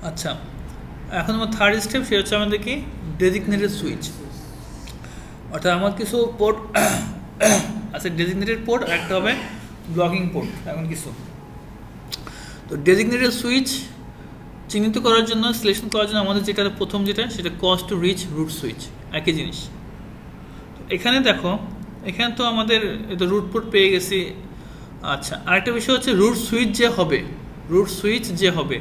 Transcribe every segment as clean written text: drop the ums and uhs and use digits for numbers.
আচ্ছা, এখন আমার থার্ড স্টেপ, সে হচ্ছে আমাদের কি ডেজিগনেটেড সুইচ। অর্থাৎ আমার কিছু পোর্ট আছে ডেজিগনেটেড পোর্ট, আর একটা হবে ব্লকিং পোর্ট এমন কিছু। তো ডেজিগনেটেড সুইচ চিহ্নিত করার জন্য, সিলেকশন করার জন্য আমাদের যেটা প্রথম যেটা, সেটা cost to reach root switch, একই জিনিস। এখানে দেখো, এখানে তো আমাদের রুট পোর্ট পেয়ে গেছি। আচ্ছা, আরেকটা বিষয় হচ্ছে রুট সুইচ যে হবে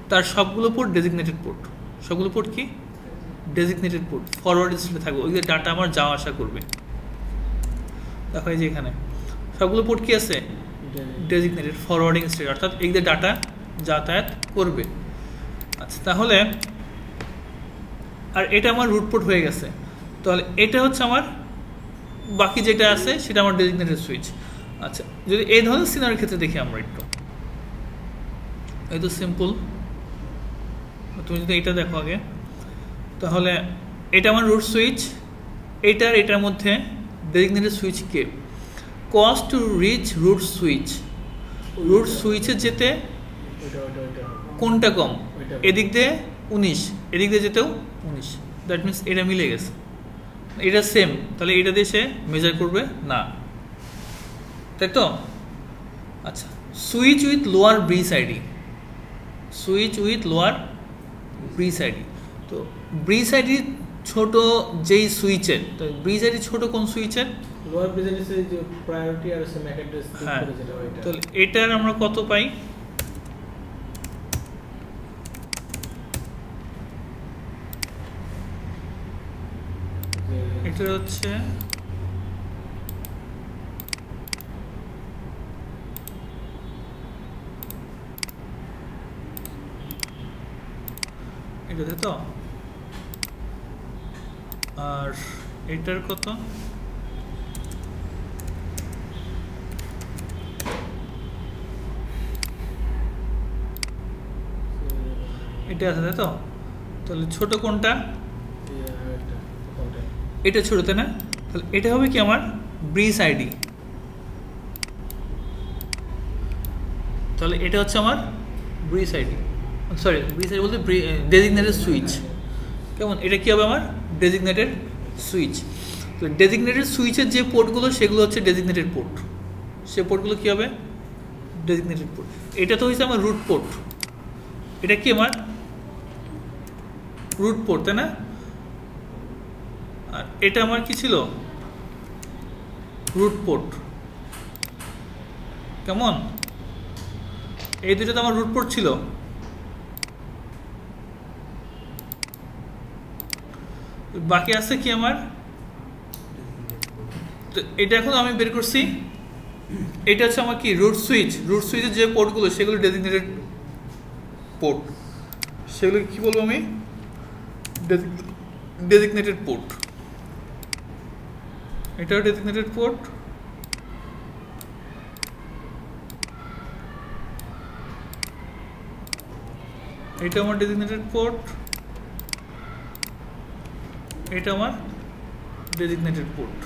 তার সবগুলো পোর্ট ডেজিগনেটেড পোর্ট। সবগুলো পোর্ট কি ডেজিগনেটেড পোর্ট, ফরওয়ার্ড স্টেটে থাকবে, ওই ডাটা আমার যাওয়া আসা করবে। দেখো এই যে এখানে সবগুলো পোর্ট কি আছে, ডেজিগনেটেড ফরওয়ার্ডিং স্টেট, অর্থাৎ এই যে ডাটা যাতায়াত করবে। আচ্ছা, তাহলে আর এটা আমার রুট পোর্ট হয়ে গেছে, তাহলে এটা হচ্ছে আমার বাকি যেটা আছে সেটা আমার ডেজিগনেটেড সুইচ। আচ্ছা, যদি এই ধরনের সিনারির ক্ষেত্রে দেখি আমরা একটু, এই তো সিম্পল। তুমি যদি এটা দেখো আগে, তাহলে এটা আমার রুট সুইচ, এটার মধ্যে ডেজিগনেটেড সুইচ কে, cost to reach root switch. Root সুইচে যেতে কোনটা কম, এদিক দিয়ে 19, এদিক দিয়ে যেতেও 19, দ্যাট মিনস এটা মিলে গেছে, এটা সেম, তাহলে এটা দিয়ে সে মেজার করবে না, তাই তো? আচ্ছা, switch with lower bridge ID, switch with lower bridge ID. তো ব্রিজ আইডি ছোট যেই সুইচের, তো ব্রিজ আইডি ছোট কোন সুইচের, লোয়ার ব্রিজ আইডি যে প্রায়োরিটি আর ম্যাক অ্যাড্রেস যেটা ওইটা। তো এটার আমরা কত পাই, এটা হচ্ছে এটাতে তো, আর এটার কত, এটা আছে তাই তো? তাহলে ছোট কোনটা, এটা ছোট, তাই না? তাহলে এটা হবে কি আমার ব্রিজ আইডি, তাহলে এটা হচ্ছে আমার bridge ID, sorry bridge ID বলতে ডেজিগনেটেড সুইচ। কেমন, এটা কি হবে আমার ডেজিগনেটেড সুইচ। তো ডেজিগনেটেড সুইচের যে পোর্টগুলো সেগুলো হচ্ছে ডেজিগনেটেড পোর্ট, সে পোর্টগুলো কি হবে ডেজিগনেটেড পোর্ট। এটা তো হচ্ছে আমার রুট পোর্ট, এটা কি আমার রুট পোর্ট, তাই না? আর এটা আমার কি ছিল, রুট পোর্ট। কেমন, এই দুটো তো আমার রুট পোর্ট ছিল। বাকি আছে কি আমার, তো এটা এখন আমি বের করছি, এটা হচ্ছে আমার কি রুট সুইচ। রুট সুইচের যে পোর্টগুলো সেগুলো ডেজিগনেটেড পোর্ট, সেগুলো কি বলবো আমি, ডেজিগনেটেড পোর্ট। এটাও ডেজিগনেটেড পোর্ট, এটা আমার ডেজিগনেটেড পোর্ট, এটা আমার ডেজিগনেটেড পোর্ট।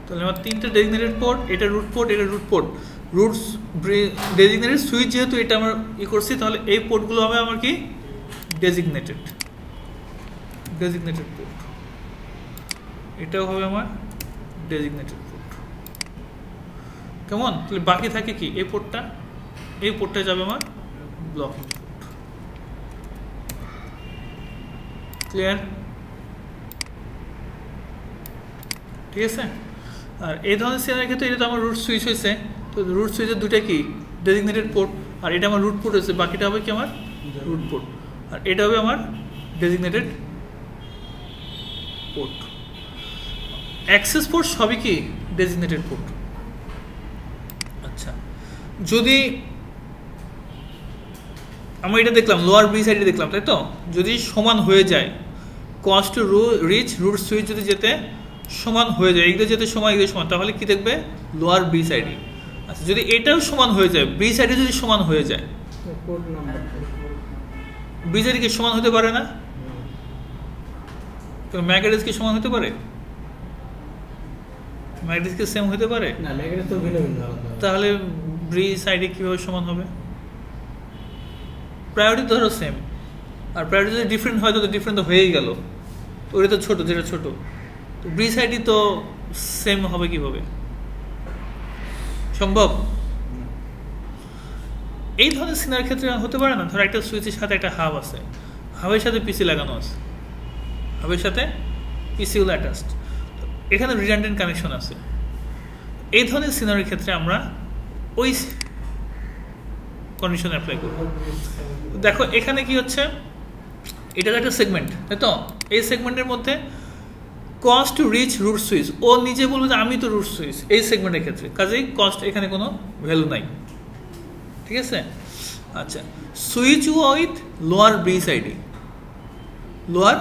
তাহলে আমার তিনটা ডেজিগনেটেড পোর্ট, এটা রুট পোর্ট, এটা root port. Roots designated switch যেহেতু এটা আমার করছি, তাহলে এই পোর্টগুলো হবে আমার কি ডেজিগনেটেড পোর্ট, এটাও হবে আমার ডেজিগনেটেড পোর্ট। কেমন, তাহলে বাকি থাকে কি এই পোর্টটা যাবে আমার ব্লকিং পোর্ট। ক্লিয়ার? ঠিক আছে। আর এই ধরনের সিনারির ক্ষেত্রে এটা তো আমার রুট সুইচ হয়েছে, তো রুট সুইচের দুটা কি ডেজিগনেটেড পোর্ট, আর এটা আমার রুট পোর্ট হয়েছে, বাকিটা হবে কি আমার রুট পোর্ট, আর এটা হবে আমার ডেজিগনেটেড পোর্ট। অ্যাক্সেস পোর্ট সবই কি ডেজিগনেটেড পোর্ট। আচ্ছা, যদি আমরা এটা দেখলাম লোয়ার ব্রিজ সাইডে দেখলাম, তাই তো? যদি সমান হয়ে যায়, cost to reach root switch যদি যেতে সমান হয়ে যায়, এগুলো যেতে সমান, এগুলো সমান, তাহলে কি দেখবে লোয়ার ব্রিজ আইডি। আচ্ছা, যদি এটাও সমান হয়ে যায়, ব্রিজ আইডি যদি সমান হয়ে যায়, ব্রিজ আইডি কি সমান হতে পারে না? ম্যাক অ্যাড্রেস কি সমান হতে পারে? ম্যাক অ্যাড্রেস কি সেম হতে পারে? না, ম্যাক অ্যাড্রেস তো ভিন্ন ভিন্ন। তাহলে ব্রিজ আইডি কিভাবে সমান হবে? প্রায়োরিটি ধরো সেম, আর প্রায়োরিটি যদি ডিফারেন্ট হয় তো ডিফারেন্ট তো হয়েই গেল, তো ওটা তো ছোটো, যেটা ছোটো, তো ব্রিজ আইডি তো সেম হবে কীভাবে? সম্ভব? এই ধরনের সিনার ক্ষেত্রে হতে পারে না, ধরো একটা সুইচের সাথে একটা হাব আছে, হাবের সাথে পিসি লাগানো আছে, হাবের সাথে পিসিগুলো অ্যাটাচড, এখানে রিডান্ডেন্ট কানেকশন আছে। এই ধরনের সিনারির ক্ষেত্রে আমরা ওই কন্ডিশন অ্যাপ্লাই করব। দেখো এখানে কি হচ্ছে, এটা একটা সেগমেন্ট, তাই তো? এই সেগমেন্টের মধ্যে cost to reach root switch, ও নিজে বলবে যে আমি তো রুট সুইচ এই সেগমেন্টের ক্ষেত্রে, কাজেই কস্ট এখানে কোনো ভ্যালু নাই, ঠিক আছে? আচ্ছা, switch with lower bridge ID, lower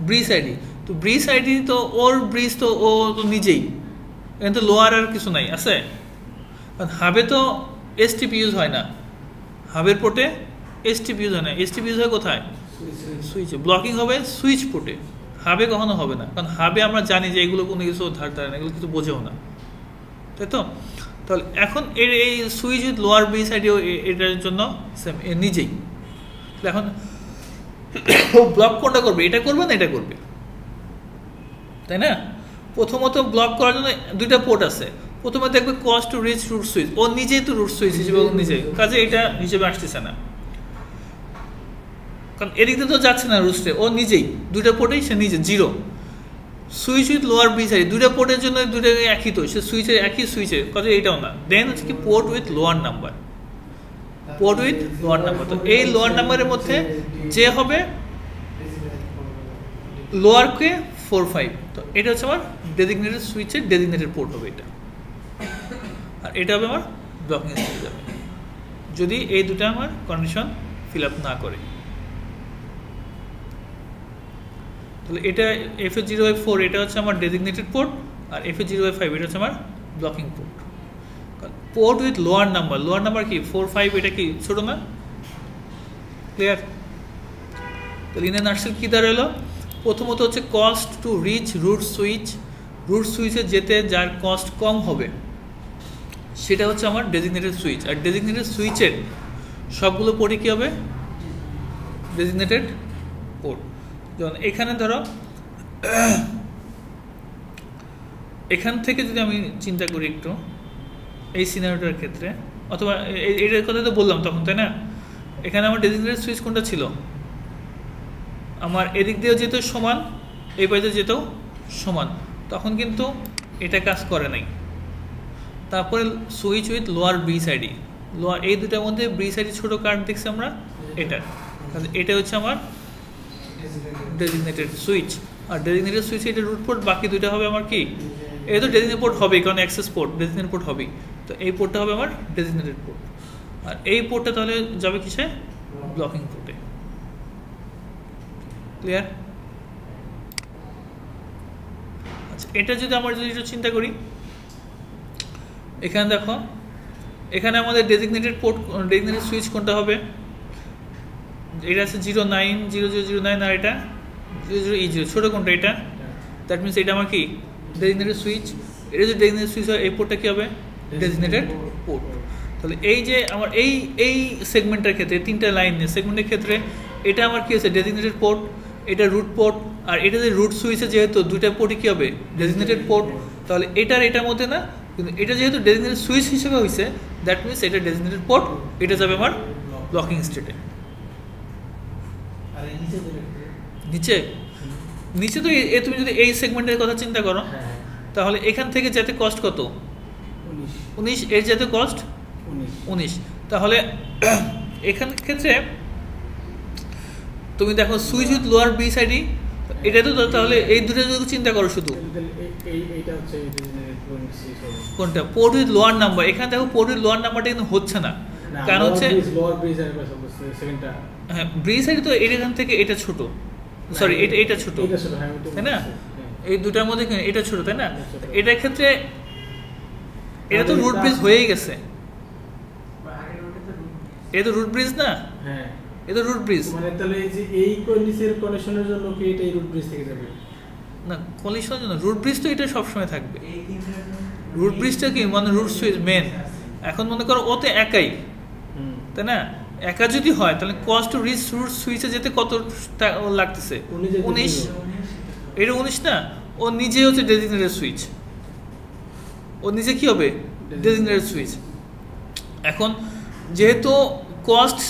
bridge ID, তো ব্রিজ আইডি তো ওর ব্রিজ তো ও তো নিজেই, এখানে তো লোয়ার আর কিছু নাই আছে, কারণ হাবে তো এসটিপি ইউজ হয় না, হাবের পোর্টে এসটিপি ইউজ হয় না, এসটিপি ইউজ হয় কোথায়? সুইচে। ব্লকিং হবে সুইচ পোর্টে, হাবে কখনো হবে না, কারণ হাবে আমরা জানি যে এগুলো কোনো কিছু ধার ধারে না, এগুলো কিছু বোঝেও না, তাই তো? তাহলে এখন এর এই সুইচ উইথ লোয়ার ব্রিজ আইডিও এটার জন্য সেম, এ নিজেই। এখন ব্লক কোনটা করবে, এটা করবে না এটা করবে, তাই না? প্রথমত ব্লক করার জন্য দুইটা পোর্ট আছে, প্রথমে দেখবে cost to reach root switch, ও নিজেই তো রুট সুইচ হিসেবে নিজে, কাজে এটা হিসেবে আসতেছে না, কারণ এদিকে তো যাচ্ছে না রুটসে, ও নিজেই দুইটা পোর্টেই সে নিজে zero. Switch with lower bridge ID, দুইটা পোর্টের জন্য দুইটা একই, তো সে সুইচের একই সুইচের, কাজে এইটাও না। দেন হচ্ছে কি port with lower number, port with lower number, তো এই লোয়ার নাম্বারের মধ্যে যে হবে লোয়ারকে 4-5, তো এটা হচ্ছে আমার ডেজিগনেটেড সুইচের ডেজিগনেটেড পোর্ট হবে এটা, আর এটা হবে আমার ব্লকিং স্টেজে যাবে যদি এই দুটো আমার কন্ডিশন ফিল আপ না করে। তাহলে এটা FA0Y4 এটা হচ্ছে আমার ডেজিগনেটেড পোর্ট, আর FA0Y5 এটা হচ্ছে আমার blocking port. Port with lower number, lower number কি 4-5, এটা কি ছোটো না? ক্লিয়ার? তাহলে ইন এ নাটসেল কী দাঁড়ালো? প্রথমত হচ্ছে cost to reach root switch, root সুইচে যেতে যার কস্ট কম হবে সেটা হচ্ছে আমার ডেজিগনেটেড সুইচ, আর ডেজিগনেটেড সুইচের সবগুলো পোর্টে কী হবে? Designated port. যেমন এখানে ধরো এখান থেকে যদি আমি চিন্তা করি একটু এই সিনারিওটার ক্ষেত্রে, অথবা এটার কথা তো বললাম তখন, তাই না? এখানে আমার ডেজিগনেটেড সুইচ কোনটা ছিল? আমার এদিক দিয়েও যেত সমান, এই পাশে যেতেও সমান, তখন কিন্তু এটা কাজ করে নাই। তারপরে switch with lower bridge ID, lower, এই দুটার মধ্যে ব্রিজ আইডি ছোটো কার্ড দেখছি আমরা, এটা হচ্ছে আমার ডেজিগনেটেড সুইচ, আর ডেজিগনেটেড সুইচ এটা রুট পোর্ট, বাকি দুইটা হবে আমার কি? এই তো ডেজিগনেটেড পোর্ট হবেই, কারণ অ্যাক্সেস পোর্ট ডেজিগনেটেড পোর্ট হবেই, তো এই পোর্টটা হবে আমার ডেজিগনেটেড পোর্ট, আর এই পোর্টটা তাহলে যাবে কিসে? ব্লকিং পোর্টে। ক্লিয়ার? আচ্ছা, এটা যদি আমরা যদি একটু চিন্তা করি, এখানে দেখো এখানে আমাদের ডেজিগনেটেড পোর্ট, ডেজিগনেটেড সুইচ কোনটা হবে? এটা আছে 090009, আর এটা 00E0, ছোটো কোনটা? এটা। দ্যাট মিনস এটা আমার কি? Designated switch. এটা যদি ডেজিগনেটেড সুইচ হয় এই পোর্টটা কী হবে? Designated port. তাহলে এই যে আমার এই সেগমেন্টের ক্ষেত্রে তিনটা লাইন নিয়ে সেগমেন্টের ক্ষেত্রে এটা আমার কী হচ্ছে? ডেজিগনেটেড পোর্ট, এটা রুট পোর্ট, আর এটা যে রুট সুইচে যেহেতু দুইটা পোর্টই কী হবে? ডেজিগনেটেড পোর্ট, তাহলে এটার মধ্যে না, কিন্তু এটা যেহেতু ডেজিগনেটেড সুইচ হিসেবে হয়েছে, দ্যাট মিনস এটা ডেজিগনেটেড পোর্ট, এটা যাবে আমার ব্লকিং স্টেটে। নিচে নিচে তো তুমি যদি এই সেগমেন্টের কথা চিন্তা করো, তাহলে এখান থেকে যেতে কস্ট কত? 19, এর যেতে কস্ট 19। তাহলে এখান ক্ষেত্রে তুমি দেখো switch with lower bridge ID, এটা তো তাহলে এই দুটো যদি চিন্তা করো শুধু কোনটা? Port with lower number. এখানে দেখো পোর্ট উইথ লোয়ার নাম্বারটা কিন্তু হচ্ছে না, কারণ হচ্ছে হ্যাঁ ব্রিজ আইডি তো এখান থেকে এটা ছোট, সরি এটা ছোট, তাই না? এই দুটার মধ্যে এটা ছোট, তাই না? এটার ক্ষেত্রে এটা তো রুট ব্রিজ হয়েই গেছে, এটা তো রুট ব্রিজ না? হ্যাঁ, এটা রুট ব্রিজ। মানে তাহলে এই যে এই কন্ডিশনের জন্য কি এটা এই রুট ব্রিজ থেকে যাবে না? কন্ডিশনের জন্য রুট ব্রিজ তো এটা সব সময় থাকবে। রুট ব্রিজটা কি মানে রুট সুইচ মেন, এখন মনে করো ওতে একাই, তাই না? একা যদি হয় তাহলে কস্ট টু রিচ রুট সুইচে যেতে কত লাগতেছে? 19। এটা 19 না, ও নিজে হচ্ছে ডেজিগনেটেড সুইচ, ও নিজে কি হবে? Designated switch. এখন যেহেতু কস্ট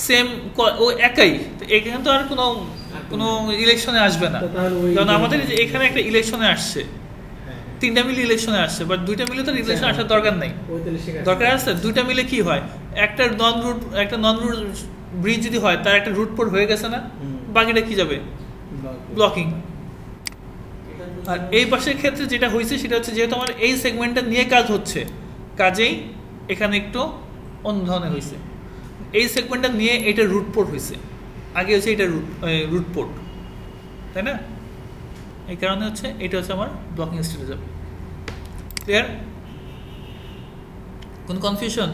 সেম, ও একাই, তো এখানে তো আর কোনো ইলেকশনে আসবে না, কারণ আমাদের এখানে একটা ইলেকশনে আসছে, 3টা মিলে ইলেকশনে আসছে, বাট 2টা মিলে তো ইলেকশন আসার দরকার নাই। দরকার আছে 2টা মিলে কি হয়, একটা নন রুট ব্রিজ যদি হয় তার একটা রুট পোর্ট হয়ে গেছে না, বাকিটা কি যাবে? ব্লকিং। আর এই পাশের ক্ষেত্রে যেটা হয়েছে সেটা হচ্ছে যেহেতু আমার এই সেগমেন্টটা নিয়ে কাজ হচ্ছে, কাজেই এখানে একটু অন্য ধরনের হয়েছে। এই সেগমেন্টটা নিয়ে এটা রুট পোর্ট হয়েছে, আগে হচ্ছে এটা রুট পোর্ট, তাই না? এই কারণে হচ্ছে এটা হচ্ছে আমার ব্লকিং স্টেটে যাবে। ক্লিয়ার? কোন কনফিউশন?